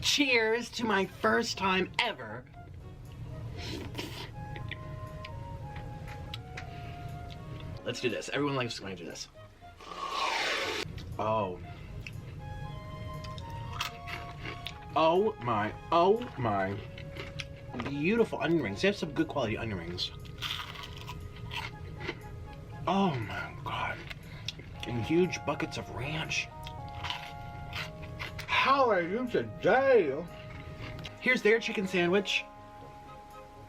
Cheers to my first time ever. Let's do this. Everyone likes going to do this. Oh. Oh my. Beautiful onion rings. They have some good quality onion rings. Oh my god. And huge buckets of ranch. How are you today? Here's their chicken sandwich.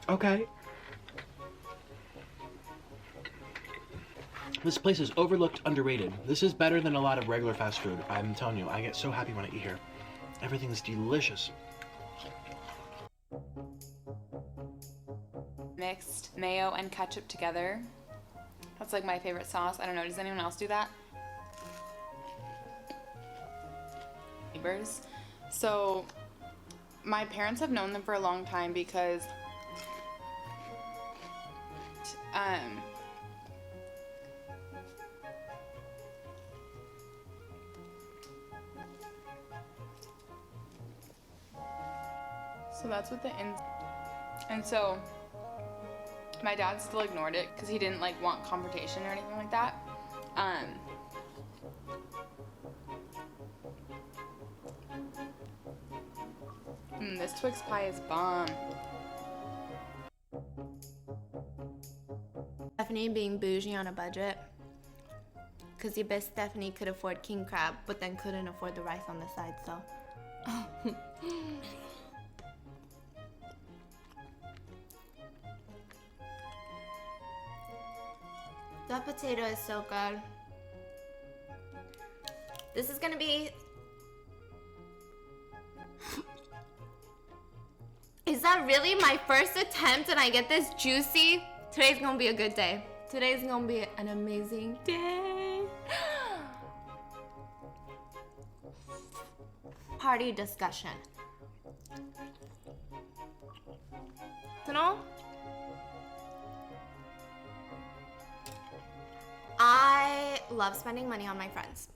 Okay. This place is overlooked, underrated. This is better than a lot of regular fast food. I'm telling you, I get so happy when I eat here. Everything is delicious. Mixed mayo and ketchup together. That's like my favorite sauce. I don't know, does anyone else do that? Neighbors. So my parents have known them for a long time because so that's what and so my dad still ignored it because he didn't like want confrontation or anything like that. This Twix pie is bomb. Stephanie being bougie on a budget. Because you bet Stephanie could afford king crab, but then couldn't afford the rice on the side, so. That potato is so good. This is gonna be... Is that really my first attempt and I get this juicy? Today's gonna be a good day. Today's gonna be an amazing day. Party discussion. You know? I love spending money on my friends.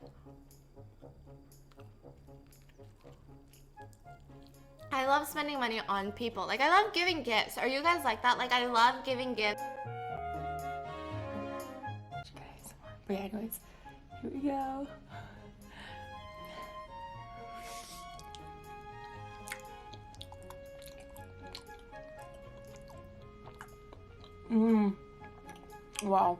I love spending money on people. Like, I love giving gifts. Are you guys like that? Like, I love giving gifts. Guys, but yeah, anyways, here we go. Wow.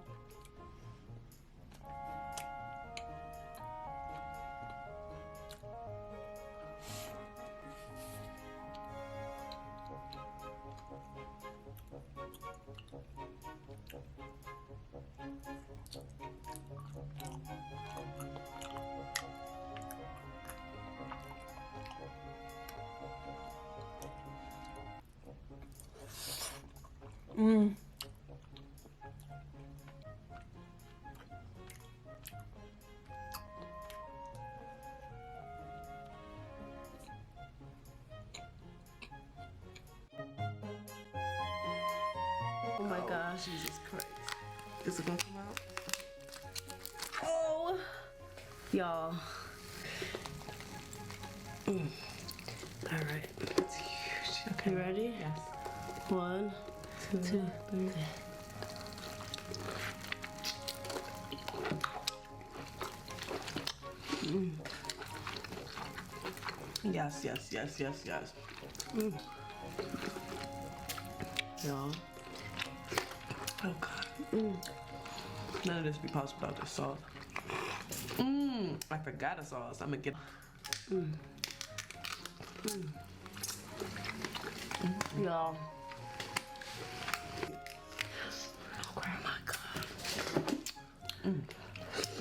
Oh my gosh, Jesus Christ. Is it gonna come out? Oh! Y'all. Alright. It's huge. Okay, ready? Yes. 1, 2, 3. Yes, yes, yes, yes, yes. Y'all. Oh god. None of this be possible without this sauce. I forgot a sauce. I'm gonna get. Y'all. Oh my god.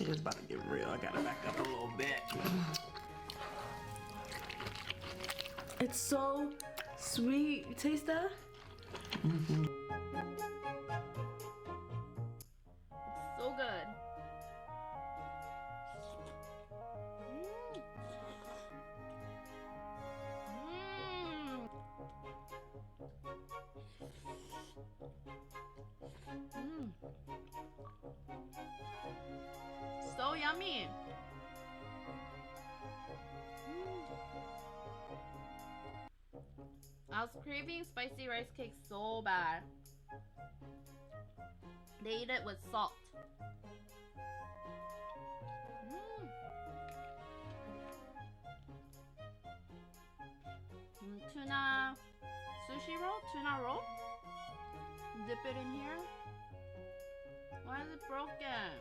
It's about to get real. I gotta back up a little bit. It's so sweet. You taste that? So good. So yummy. I was craving spicy rice cake so bad. They eat it with salt. Tuna sushi roll? Tuna roll? Dip it in here. Why is it broken?